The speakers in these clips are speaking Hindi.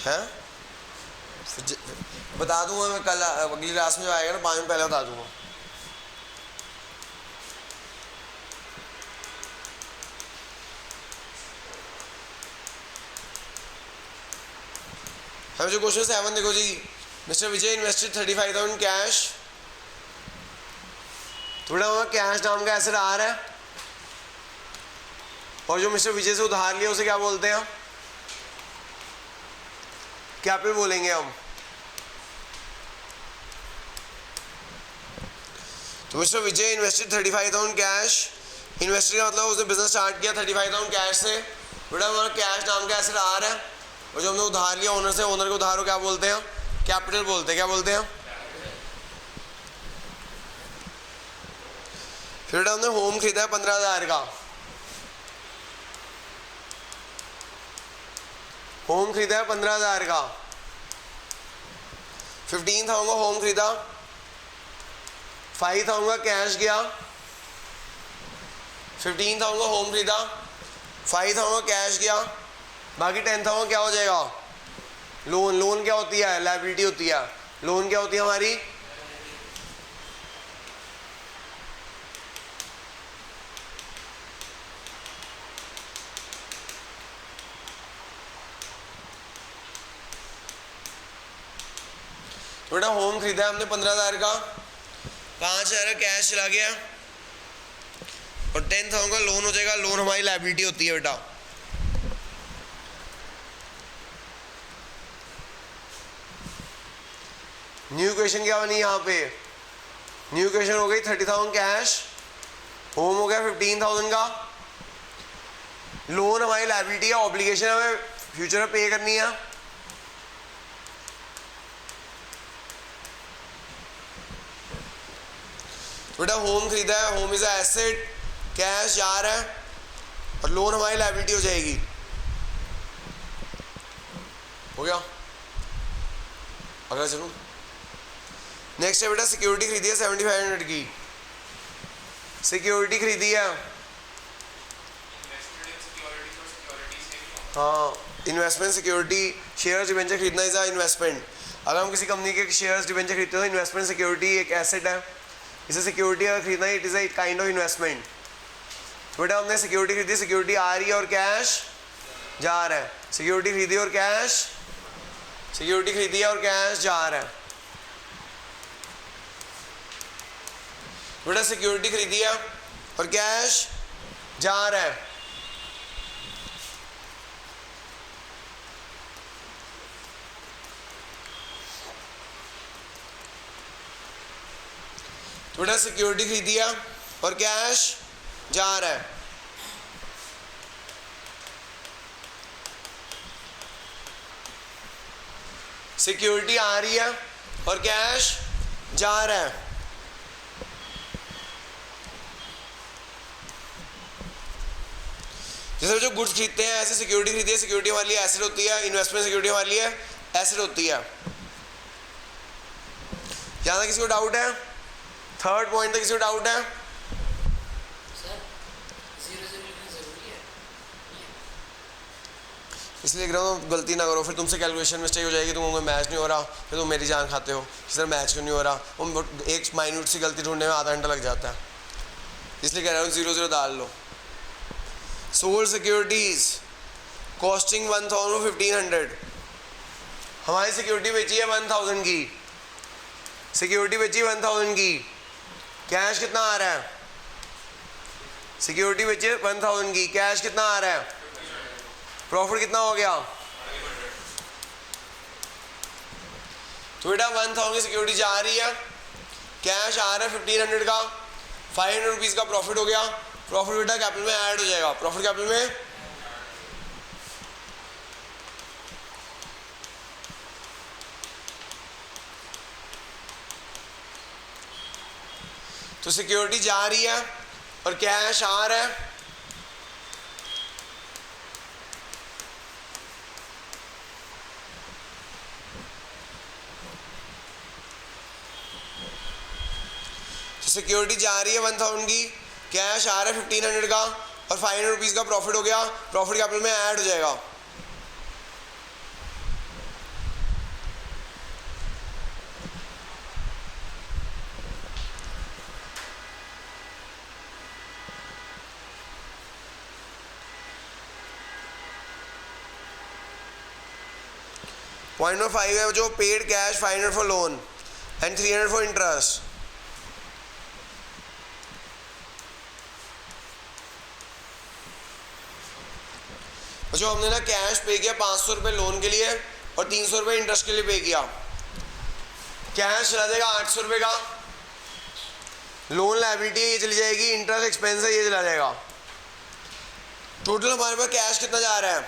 हैं? बता दूंगा मैं कल अगली क्लास में जो आएगा ना 5 मिनट पहले बता दूंगा। हम जो क्वेश्चन 7 देखो जी, मिस्टर विजय इन्वेस्टेड 35,000 कैश। थोड़ा वहाँ कैश नाम का एसेट आ रहा है और जो मिस्टर विजय से उधार लिया उसे क्या बोलते हैं? क्या पे बोलेंगे हम? तो मिस्टर विजय इन्वेस्टेड 35,000 कैश। इन्वेस्टर का मतलब उसने बिजनेस स्टार्ट किया 35,000 कैश से। बेटा हमारा कैश नाम का एसेट आ रहा है और जो हमने उधार लिया ओनर से, ओनर के उधार को क्या बोलते हैं? कैपिटल बोलते हैं। क्या बोलते हैं? फिर बेटा हमने होम खरीदा है 15,000 का। होम खरीदा है 15,000 का। 15,000 का होम खरीदा, 5,000 का कैश गया। 15,000 का होम खरीदा, 5,000 का कैश गया, बाकी 10,000 क्या हो जाएगा? लोन। लोन क्या होती है? लायबिलिटी होती है। लोन क्या होती है हमारी? बेटा होम खरीदा है हमने 15,000 का, 5,000 कैश चला गया और 10,000 का लोन हो जाएगा। लोन हमारी लायबिलिटी होती है बेटा। न्यू इक्वेशन क्या बनी यहाँ पे? न्यू इक्वेशन हो गई 30,000 कैश, होम हो गया 15,000 का, लोन हमारी लायबिलिटी है, ऑब्लिगेशन हमें फ्यूचर में पे करनी है। बेटा होम खरीदा है, home is a asset, cash जा रहा है और लोन हमारी लायबिलिटी हो जाएगी। हो गया? अगला चलो। नेक्स्ट है बेटा सिक्योरिटी खरीदी है 7,500 की। सिक्योरिटी खरीदी है, हाँ इन्वेस्टमेंट सिक्योरिटी, शेयर्स डिबेंचर खरीदना इज अ इन्वेस्टमेंट। अगर हम किसी कंपनी के शेयर्स डिबेंचर खरीदते हैं तो इन्वेस्टमेंट सिक्योरिटी एक एसेट है, इसे सिक्योरिटी अगर खरीदना है it is a kind of investment. बेटा हमने सिक्योरिटी खरीदी, सिक्योरिटी आ रही है और कैश जा रहा है। सिक्योरिटी खरीदी और कैश, सिक्योरिटी खरीदी है और कैश जा रहा है। बेटा सिक्योरिटी खरीदी है और कैश जा रहा है। बेटा सिक्योरिटी खरीदी है और कैश जा रहा है। सिक्योरिटी आ रही है और कैश जा रहा है। जैसे जो गुड्स खरीदते हैं ऐसे सिक्योरिटी खरीदी है, सिक्योरिटी हमारे लिए एसेट होती है, इन्वेस्टमेंट सिक्योरिटी हमारे लिए एसेट होती है। यहां तक किसी को डाउट है? थर्ड पॉइंट तक किसी को डाउट है? इसलिए लिख रहा हूँ गलती ना करो, फिर तुमसे कैलकुलेशन मिस्टेक हो जाएगी, तुम मैच नहीं हो रहा, फिर तुम मेरी जान खाते हो किस तरह मैच क्यों नहीं हो रहा। वो एक माइन्यूट सी गलती ढूंढने में आधा घंटा लग जाता है, इसलिए कह रहा हूँ 0 डाल लो। सोल्ड सिक्योरिटीज कॉस्टिंग 1,000 1,500, हमारी सिक्योरिटी बेची है 1,000 की, सिक्योरिटी बेची 1,000 की, कैश कितना आ रहा है? सिक्योरिटी बेची 1,000 की, कैश कितना आ रहा है? प्रॉफिट कितना हो गया? तो बेटा 1,000 की सिक्योरिटी जा रही है, कैश आ रहा है 1,500 का, 500 रुपीज का प्रॉफिट हो गया। प्रॉफिट बेटा कैपिटल में ऐड हो जाएगा, प्रॉफिट कैपिटल में तो सिक्योरिटी जा रही है और कैश आ रहा है। सिक्योरिटी जा रही है 1,000 की, कैश आ रहा है 1,500 का और 500 रुपीज का प्रॉफिट हो गया, प्रॉफिट कैपिटल में ऐड हो जाएगा। 0.5 है जो paid cash, 500 for loan and 300 for interest. जो हमने ना कैश पे किया 500 रुपये लोन के लिए और 300 रुपये इंटरेस्ट के लिए पे किया। कैश चला जाएगा 800 रुपये का, लोन लायबिलिटी ये चली जाएगी, इंटरेस्ट एक्सपेंस है ये चला जाएगा। टोटल हमारे पास कैश कितना जा रहा है,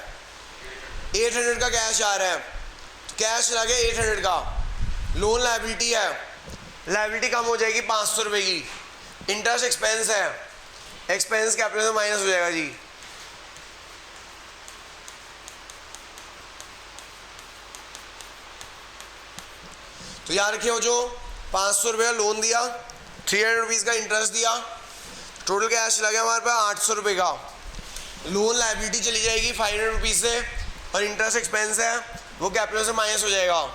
800 का कैश आ रहा है। तो कैश चला गया 800 का, लोन लायबिलिटी है, लायबिलिटी कम हो जाएगी 500 रुपये की, इंटरेस्ट एक्सपेंस है, एक्सपेंस कैपिटल से माइनस हो जाएगा जी। तो याद रखिए वो जो 500 रुपये का लोन दिया, 300 रुपीज़ का इंटरेस्ट दिया, टोटल कैश चला गया हमारे पास 800 रुपये का, लोन लायबिलिटी चली जाएगी 500 रुपीज़ से और इंटरेस्ट एक्सपेंस है वो कैपिटल से माइनस हो जाएगा।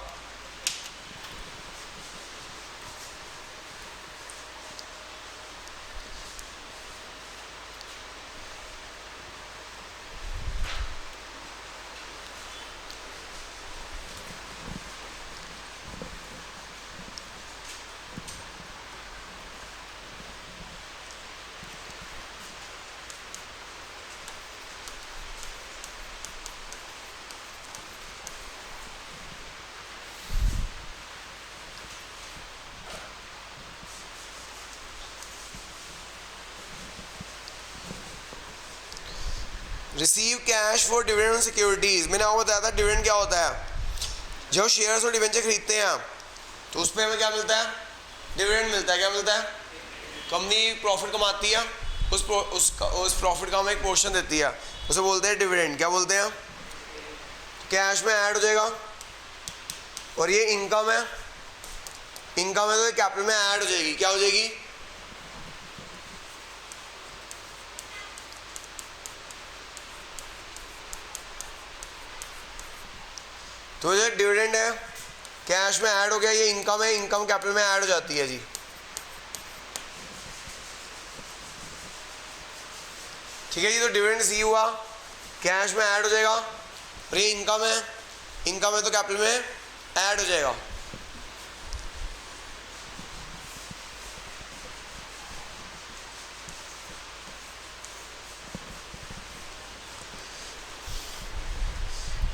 Receive cash for dividend securities, मैंने आपको बताया था डिविडेंड क्या होता है। जो शेयर्स और डिवेंचर खरीदते हैं तो उस पर हमें क्या मिलता है, डिविडेंड मिलता है। क्या मिलता है, कंपनी प्रॉफिट कमाती है, उस प्रॉफिट का हमें एक पोर्शन देती है, उसे बोलते हैं डिविडेंड। क्या बोलते हैं, कैश में ऐड हो जाएगा और ये इनकम है, इनकम है तो कैपिटल में ऐड हो जाएगी। क्या हो जाएगी, तो ये डिविडेंड है, कैश में ऐड हो गया, ये इनकम है, इनकम कैपिटल में ऐड हो जाती है जी। ठीक है जी, तो डिविडेंड सी हुआ, कैश में ऐड हो जाएगा और ये इनकम है, इनकम है तो कैपिटल में ऐड हो जाएगा।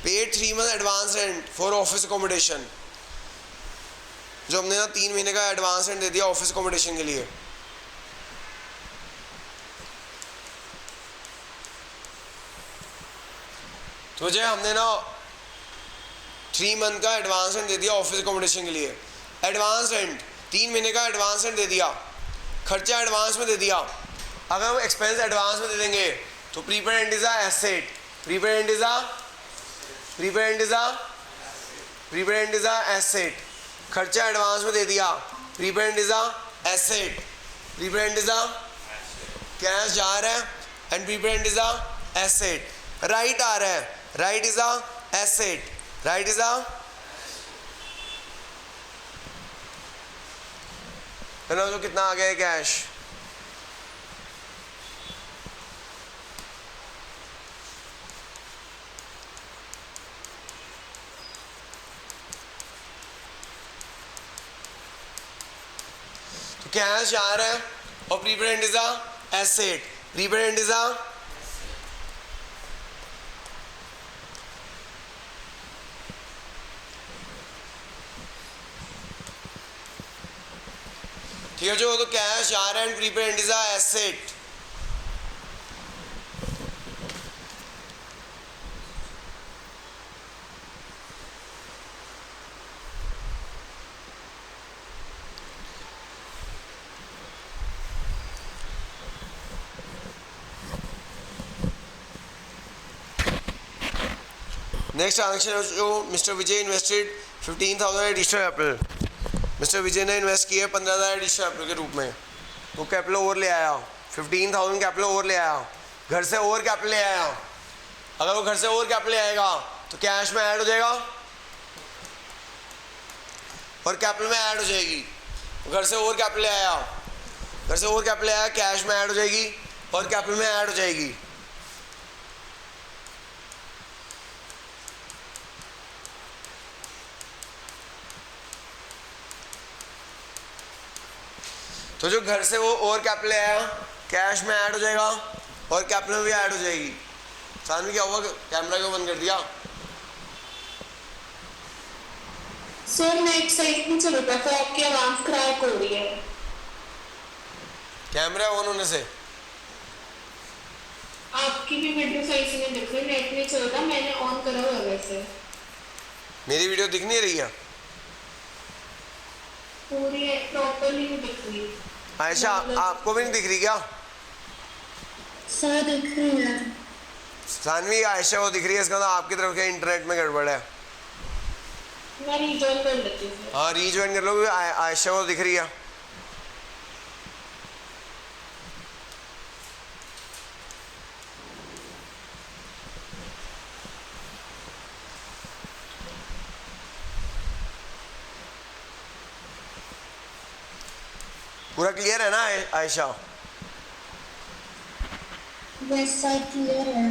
Paid 3 month advance rent for office accommodation, जो हमने ना 3 महीने का एडवांस रेंट दे दिया ऑफिस अकोमोडेशन के लिए। तो जो हमने ना 3 मंथ का एडवांस रेंट दे दिया ऑफिस अकोमोडेशन के लिए। एडवांस रेंट 3 महीने का एडवांस रेंट दे दिया, खर्चा एडवांस में दे दिया। अगर हम एक्सपेंस एडवांस में दे देंगे तो prepaid rent is a asset, prepaid rent is a asset. खर्चा एडवांस में दे दिया, prepaid rent is a asset, prepaid rent is a cash जा रहा है and prepaid rent is a asset. Right आ रहा है, right is a asset, right is a, जो कितना आ गया है कैश, कैश आ रहा है और prepaid rent is a asset, prepaid rent is a, ठीक है जो, तो कैश आ रहा है and prepaid rent is a asset. Next transaction जो मिस्टर विजय इन्वेस्टेड 15,000 एडिशनल कैपिटल, मिस्टर विजय ने इन्वेस्ट किया 15,000 एडिशनल कैपिटल के रूप में, वो कैपिटल और ले आया, 15,000 कैपिटल और ले आया, घर से और कैपिटल ले आया। अगर वो घर से और कैपिटल ले आएगा तो कैश में ऐड हो जाएगा और कैपिटल में ऐड हो जाएगी। घर से और कैपिटल ले आया, घर से और कैपिटल ले आया, कैश में ऐड हो जाएगी और कैपिटल में ऐड हो जाएगी। तो जो घर से वो और कैप ले आया कैश में ऐड हो जाएगा और कैप में भी ऐड हो जाएगी। सानवी क्या हुआ, कैमरा क्यों बंद कर दिया? सर नेट सही नहीं चल रहा था, आपकी आवाज क्रैक हो रही है। कैमरा ऑन होने से आपकी भी वीडियो सही से नहीं दिख रही, नेट नहीं चल रहा, मैंने ऑन करा हुआ है वैसे। मेरी वीडियो दिख नहीं रही है? पूरी प्रॉपर्ली नहीं दिख रही। आयशा आपको भी नहीं दिख रही क्या? सर दिख रही है। सानवी आयशा को दिख रही है, इसका मतलब आपकी तरफ के इंटरनेट में गड़बड़ है। मैं रीजॉइन कर लेती हूँ। हाँ रीजॉइन कर लो, आयशा को दिख रही है। पूरा क्लियर है ना आयशा? वैसा क्लियर है।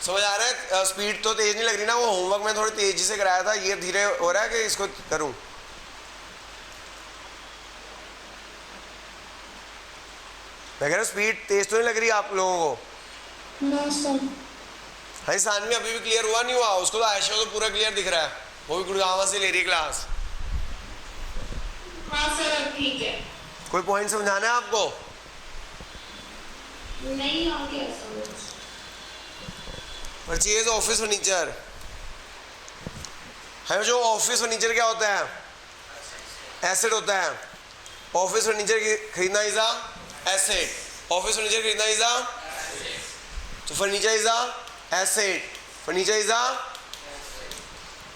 समझ आ रहा है? स्पीड तो तेज नहीं लग रही ना, वो होमवर्क में थोड़ी तेजी से कराया था, ये धीरे हो रहा है कि इसको करूं? मैं कह रहा हूँ स्पीड तेज तो नहीं लग रही आप लोगों को? No sir. हाँ सानवी अभी भी क्लियर हुआ नहीं हुआ? उसको तो आयशा को तो पूरा क्लियर दिख रहा है, वो भी गुड़गांव से ले रही है क्लास। हाँ सर ठीक है। कोई पॉइंट समझाना है आपको? नहीं आ गया समझ। परचेज ऑफिस फर्नीचर है। जो ऑफिस फर्नीचर क्या होता है? एसेट होता है। ऑफिस फर्नीचर खरीदना is a asset. Office furniture खरीदना इज अ, तो furniture is a asset. Furniture is a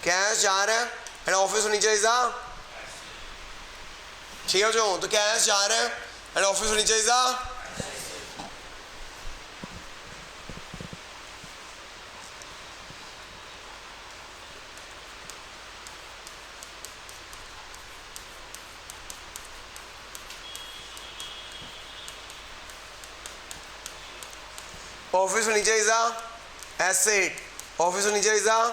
cash जा रहा है and office furniture is a, ठीक है जो, तो कैश जा रहा है and office furniture is a, office furniture is a asset. Office furniture is a,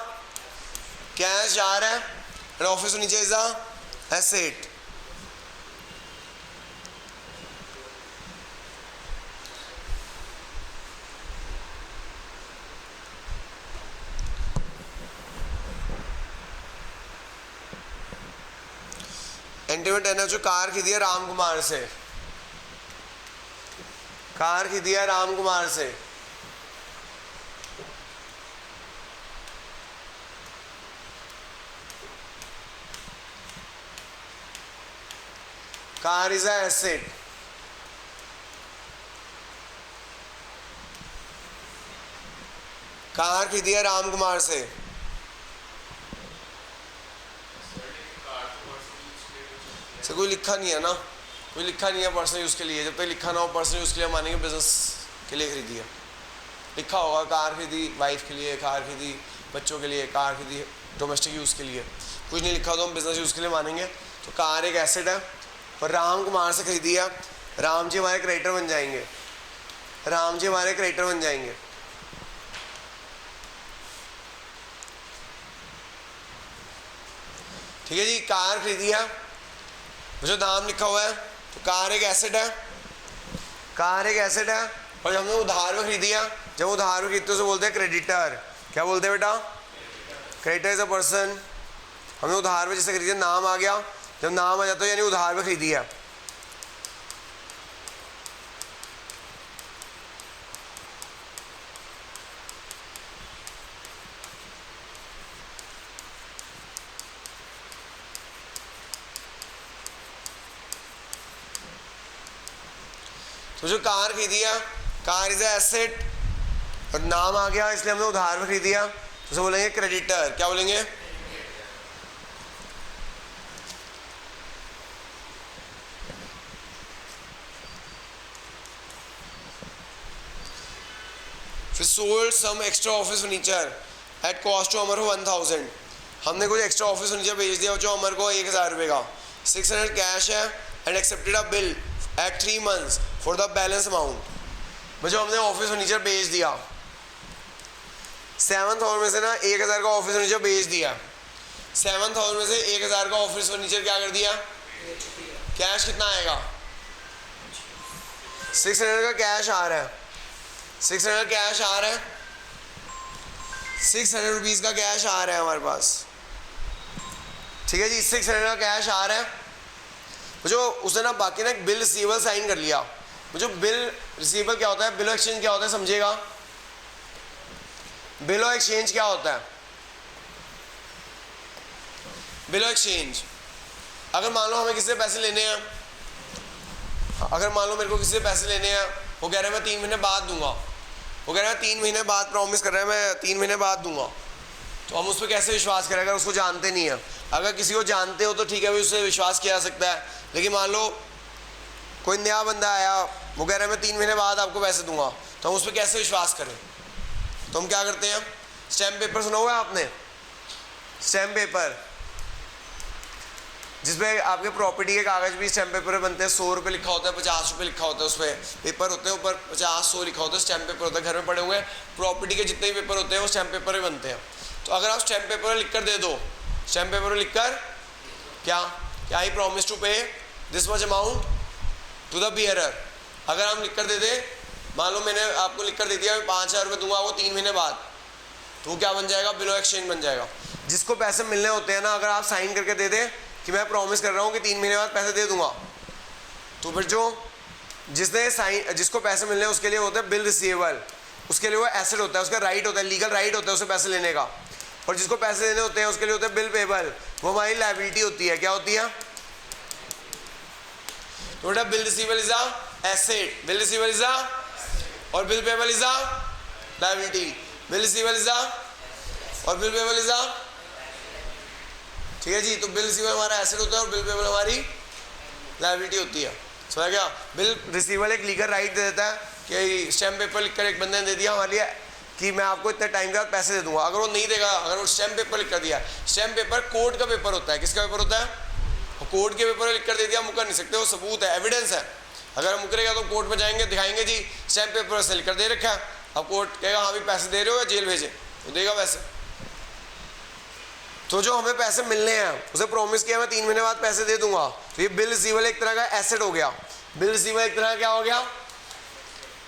cash जा रहा है and office furniture is a asset. एंटीमेट है ना, जो कार खरीदी है राम कुमार से, कार खरीदी है राम कुमार से। Car is a asset. Car खरीदी है राम कुमार से। से कोई लिखा नहीं है ना, कोई लिखा नहीं है पर्सनल यूज़ के लिए। जब तक लिखा ना हो पर्सनल यूज़ के लिए मानेंगे बिजनेस के लिए खरीदी है। लिखा होगा कार खरीदी वाइफ के लिए, कार खरीदी बच्चों के लिए, कार खरीदी डोमेस्टिक यूज़ के लिए, कुछ नहीं लिखा तो हम बिजनेस यूज़ के लिए मानेंगे। तो कार एक एसेट है और राम कुमार से खरीदी है। राम जी हमारे क्रेडिटर बन जाएंगे, राम जी हमारे क्रेडिटर बन जाएंगे। ठीक है जी, कार खरीदी है, जो दाम लिखा हुआ है, तो कार एक एसेट है। कार एक एसेट है और जब हमने उधार में खरीदी है, जब उधार में खरीदते उसे बोलते हैं क्रेडिटर। क्या बोलते हैं बेटा? Creditor is a person. हमने उधार में जिसे खरीदी, नाम आ गया, जब नाम आ जाता है यानी उधार में खरीदी है। तो जो कार खरीदी है, कार इज एसेट और नाम आ गया इसलिए हमने उधार में खरीदी है, तो उसे बोलेंगे क्रेडिटर। क्या बोलेंगे? फिर sold some extra office furniture at cost to Amar 1000। हमने कुछ एक्स्ट्रा ऑफिस फर्नीचर भेज दिया जो अमर को 1000 रुपये का। 600 कैश है and accepted a bill eight 3 months for the balance amount. जो हमने ऑफिस फर्नीचर भेज दिया 7000 में से ना 1000 का ऑफिस फर्नीचर भेज दिया। 7000 में से 1000 का ऑफिस फर्नीचर क्या कर दिया? कैश कितना आएगा? 600 का कैश आ रहा है, 600 कैश आ रहा है, 600 रुपीज़ का कैश आ रहा है हमारे पास। ठीक है जी, 600 का कैश आ रहा है। जो उसने ना बाकी ना एक बिल रिसीवेबल साइन कर लिया। जो बिल रिसीवेबल क्या होता है, बिल ऑफ एक्सचेंज क्या होता है समझिएगा। बिल ऑफ एक्सचेंज क्या होता है? बिल ऑफ एक्सचेंज, अगर मान लो हमें किसी से पैसे लेने हैं, अगर मान लो मेरे को किसी से पैसे लेने हैं, वो कह रहा है मैं 3 महीने बाद दूंगा, वो कह रहा है 3 महीने बाद प्रॉमिस कर रहा है मैं 3 महीने बाद दूंगा, तो हम उस पर कैसे विश्वास करें अगर उसको जानते नहीं है? अगर किसी को जानते हो तो ठीक है, भाई उससे विश्वास किया जा सकता है। लेकिन मान लो कोई नया बंदा आया, वो कह रहा है मैं 3 महीने बाद आपको पैसे दूंगा, तो हम उस पर कैसे विश्वास करें? तो हम क्या करते हैं, स्टैम्प पेपर सुना हुआ है आपने? स्टैम्प पेपर जिसमें आपके प्रॉपर्टी के कागज भी स्टैम्प पेपर पे बनते हैं। 100 रुपये लिखा होता है, 50 रुपये लिखा होता है, उस पर पेपर होते हैं, ऊपर 50-100 लिखा होता है, स्टैम्प पेपर होता है। घर में पड़े हुए प्रॉपर्टी के जितने भी पेपर होते हैं वो स्टैम्प पेपर ही बनते हैं। तो अगर आप स्टैम्प पेपर लिख कर दे दो, स्टैम्प पेपर लिख कर क्या I promise to pay this much amount to the bearer, अगर हम लिख कर दे दे, मान लो मैंने आपको लिख कर दे दिया मैं 5000 रुपये दूंगा वो 3 महीने बाद, तो क्या बन जाएगा? बिल ऑफ एक्सचेंज बन जाएगा। जिसको पैसे मिलने होते हैं ना, अगर आप साइन करके दे दें कि मैं प्रॉमिस कर रहा हूँ कि 3 महीने बाद पैसे दे दूंगा, तो फिर जो जिसने साइन, जिसको पैसे मिलने हैं उसके लिए होता है बिल रिसीवेबल, उसके लिए वो एसेट होता है, उसका राइट होता है, लीगल राइट होता है उसे पैसे लेने का। और जिसको पैसे देने होते हैं उसके लिए होता है बिल पेबल, वो हमारी लायबिलिटी होती है। क्या होती है? तो बेटा bill receivable is a asset, bill receivable is a, और bill payable is a liability. Bill receivable is a और बिल पेबल इज अ, ठीक है जी। तो बिल रिसीवेबल हमारा एसेट होता है और बिल पेबल हमारी लायबिलिटी होती है। समझ गया? बिल रिसीवेबल एक लीगल राइट दे देता है कि स्टैम्प पेपर लिखकर एक बंदे ने दे दिया हमारे लिए कि मैं आपको इतने टाइम के बाद पैसे दे दूंगा। अगर वो नहीं देगा, अगर वो स्टैम्प पेपर लिख कर दिया, स्टैम्प पेपर कोर्ट का पेपर होता है। किसका पेपर होता है? कोर्ट के पेपर लिख कर दे दिया, मुकर नहीं सकते, वो सबूत है, एविडेंस है। अगर हम मुकरेगा तो कोर्ट में जाएंगे, दिखाएंगे जी स्टैम्प पेपर से लिख कर दे रखा है। अब कोर्ट कहेगा हाँ भी पैसे दे रहे हो या जेल भेजे, तो देगा पैसे। तो जो हमें पैसे मिलने हैं उसे प्रॉमिस किया मैं 3 महीने बाद पैसे दे दूंगा, तो ये बिल रिसीवेबल एक तरह का एसेट हो गया। बिल रिसीवेबल एक तरह का क्या हो गया?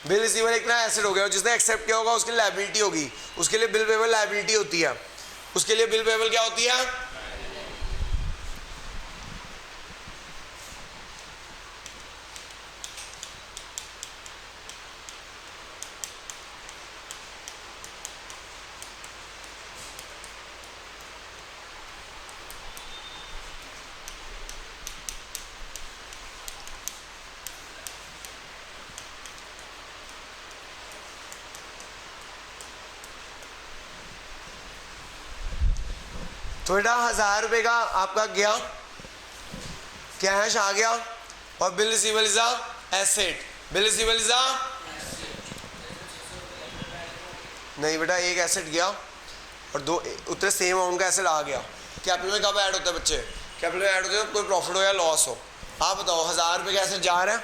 बिल रिसीवेबल एक तरह एसेट हो गया। और जिसने एक्सेप्ट किया होगा उसकी लायबिलिटी होगी, उसके लिए बिल पेबल लायबिलिटी होती है। उसके लिए बिल पेबल क्या होती है? तो बेटा 1000 रुपये का आपका गया, कैश आ गया, और bill receivable is a asset. Bill receivable is अ, नहीं बेटा एक एसेट गया और 2 उतने सेम अमाउंट का एसेट आ गया। कैपिटल में कब ऐड होता है बच्चे? कैपिटल में ऐड होता है कोई प्रॉफिट हो या लॉस हो। आप बताओ 1000 रुपये का एसेट जा रहा है,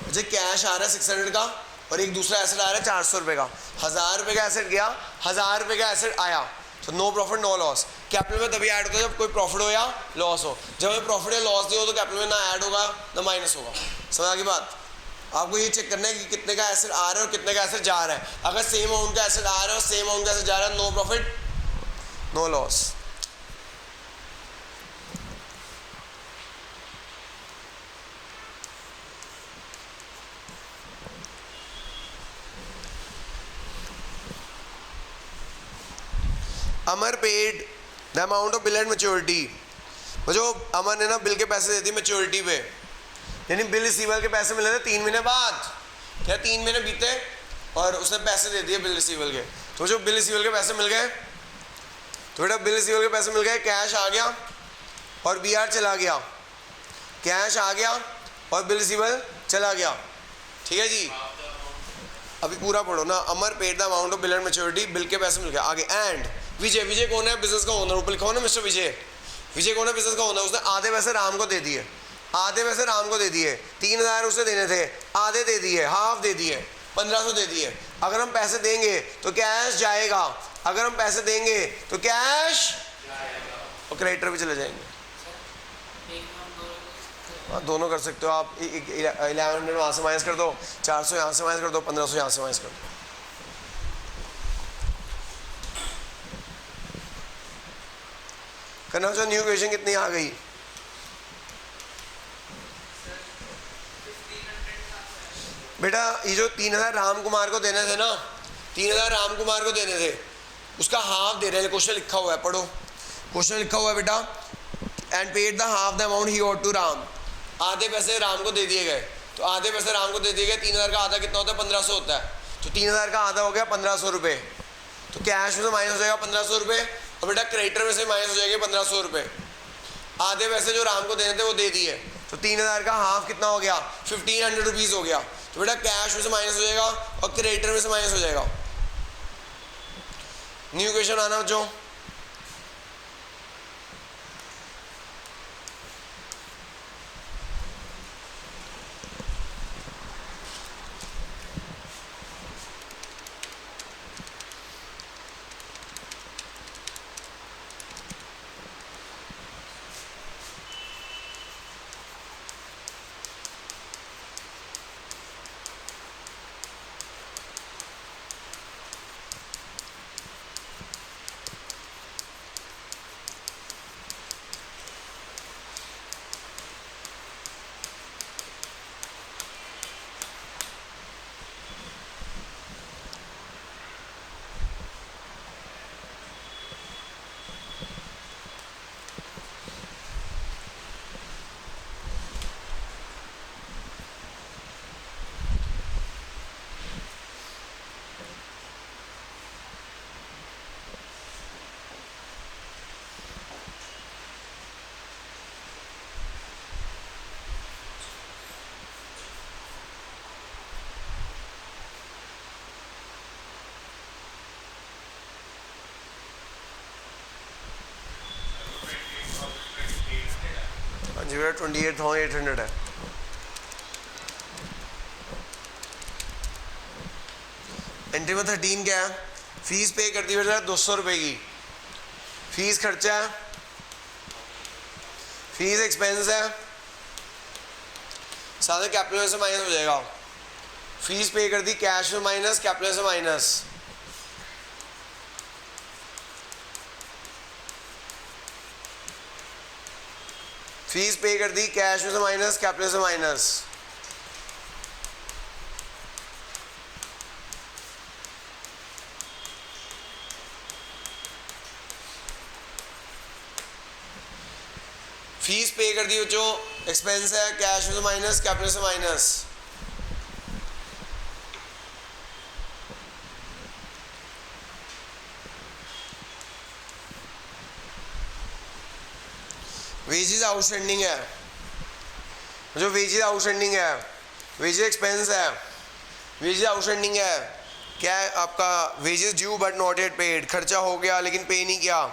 मुझे कैश आ रहा है 600 का, और एक दूसरा एसेट आ रहा है 400 रुपये का। 1000 रुपये का एसेट गया, 1000 रुपये का एसेट आया, तो no profit no loss. Capital में तभी ऐड होता है जब कोई प्रॉफिट हो या लॉस हो। जब हमें प्रॉफिट या लॉस नहीं हो तो कैपिटल में ना ऐड होगा ना माइनस होगा। समझ आ गई बात? आपको ये चेक करना है कि कितने का एसेट आ रहा है और कितने का एसेट जा रहा है। अगर सेम अमाउंट का एसेट आ रहा है और सेम अमाउंट का एसेट जा रहा है, no profit no loss. Amar paid the amount of bill at maturity. जो अमर ने ना बिल के पैसे दे दिए मैच्योरिटी पे, यानी बिल रिसीवेबल के पैसे मिले थे 3 महीने बाद। क्या 3 महीने बीते और उसने पैसे दे दिए बिल रिसीवेबल के, तो जो बिल रिसीवेबल के पैसे मिल गए, तो बेटा बिल रिसीवेबल के पैसे मिल गए, कैश आ गया और BR चला गया, कैश आ गया और बिल रिसीवेबल चला गया। ठीक है जी, अभी पूरा पढ़ो ना। Amar paid the amount of bill at maturity, bill के पैसे मिल गए। आगे एंड विजय, विजय कौन है? बिजनेस का ओनर, ऊपर लिखा हो ना मिस्टर विजय। विजय कौन है? बिजनेस का ओनर। उसने आधे पैसे राम को दे दिए, आधे पैसे राम को दे दिए। 3000 उसे देने थे, आधे दे दिए, हाफ दे दिए, 1500 दे दिए। अगर हम पैसे देंगे तो कैश जाएगा, अगर हम पैसे देंगे तो कैश और क्रेडिटर भी चले जाएंगे। हाँ दोनों कर सकते हो आप। 1100 वहाँ से माइनस कर दो, 400 यहाँ से माइनस कर दो, 1500 यहाँ से माइनस कर दो। करना चाहो न्यू इक्वेशन कितनी आ गई? बेटा ये जो 3000 राम कुमार को देने थे ना, 3000 राम कुमार को देने थे, उसका हाफ दे रहे हैं। क्वेश्चन लिखा हुआ है, पढ़ो क्वेश्चन लिखा हुआ है बेटा। And paid the half the amount ही ओड टू राम। आधे पैसे राम को दे दिए गए, तो आधे पैसे राम को दे दिए गए। 3000 का आधा कितना होता है? 1500 होता है। तो 3000 का आधा हो गया 1500 रुपये। तो कैश में से माइनस हो जाएगा 1500 रुपये, और बेटा क्रेडिटर में से माइनस हो जाएंगे 1500 रुपये। आधे पैसे जो राम को देने थे वो दे दिए, तो 3000 का हाफ कितना हो गया? 1500 रुपीज़ हो गया। तो बेटा कैश में से माइनस हो जाएगा और क्रेडिटर में से माइनस हो जाएगा। न्यू क्वेश्चन आना बच्चों। जी बेटा 28,800 है। एंट्री में 13 क्या है? फीस पे कर दी बेटा 200 रुपये की। फीस खर्चा है, फीस एक्सपेंस है, साथ कैपिटल से माइनस हो जाएगा। फीस पे कर दी कैश में माइनस, कैपिटल से माइनस। फीस पे कर दी कैश में से माइनस, कैपिटल से माइनस। फीस पे कर दी बच्चों, एक्सपेंस है, कैश में से माइनस, कैपिटल से माइनस। वेजेस आउटस्टैंडिंग है, जो वेजेस आउटस्टैंडिंग है, वेजेस एक्सपेंस है, वेजेस आउटस्टैंडिंग है। क्या है आपका? Wages due but not yet paid. खर्चा हो गया लेकिन पे नहीं किया,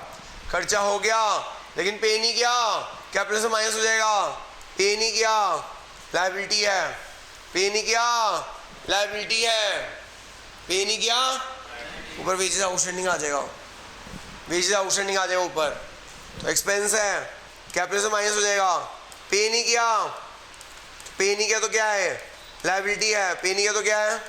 खर्चा हो गया लेकिन पे नहीं किया, कैपिटल से माइनस हो जाएगा। पे नहीं किया, लायबिलिटी है। पे नहीं किया, लायबिलिटी है। पे नहीं किया, ऊपर वेजेस आउटस्टैंडिंग आ जाएगा, वेजेस आउटस्टैंडिंग आ जाएगा ऊपर। तो एक्सपेंस है, कैपिटल से माइनस हो जाएगा। पे नहीं किया, पे नहीं किया तो क्या है? लायबिलिटी है। पे नहीं किया तो क्या है?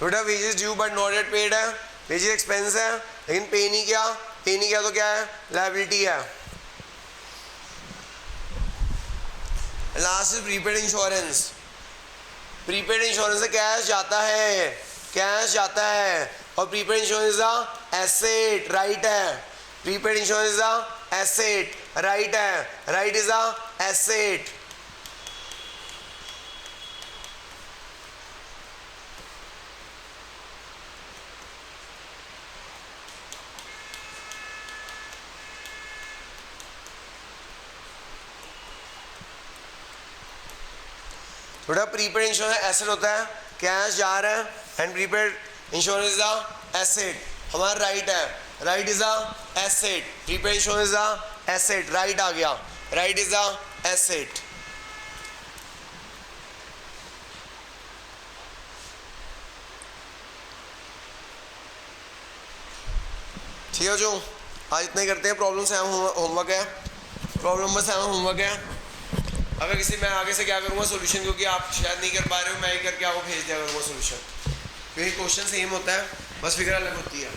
थोड़ा wages due but not yet paid है, वेजेस एक्सपेंस है लेकिन पे नहीं किया। पे नहीं किया तो क्या है? लायबिलिटी है। Last is prepaid insurance. Prepaid insurance से कैश जाता है, कैश जाता है, और प्रीपेड इंश्योरेंस का एसेट, राइट है। प्रीपेड इंश्योरेंस का एसेट, राइट है, राइट इज अ एसेट। थोड़ा प्रीपेड इंश्योरेंस एसेट होता है, कैश जा रहा है, and prepaid insurance is a asset. हमारा राइट है, right is a asset. Prepaid insurance is a asset, right आ गया, राइट इज अ एसेट। ठीक है जो आज इतना ही करते हैं। प्रॉब्लम से होमवर्क है, प्रॉब्लम नंबर 7 होमवर्क है। अगर किसी मैं आगे से क्या करूँगा सोल्यूशन, क्योंकि आप शायद नहीं कर पा रहे हो, मैं ही करके आपको भेज दिया करूँगा सोल्यूशन, क्योंकि क्वेश्चन सेम होता है, बस फिगर अलग होती है।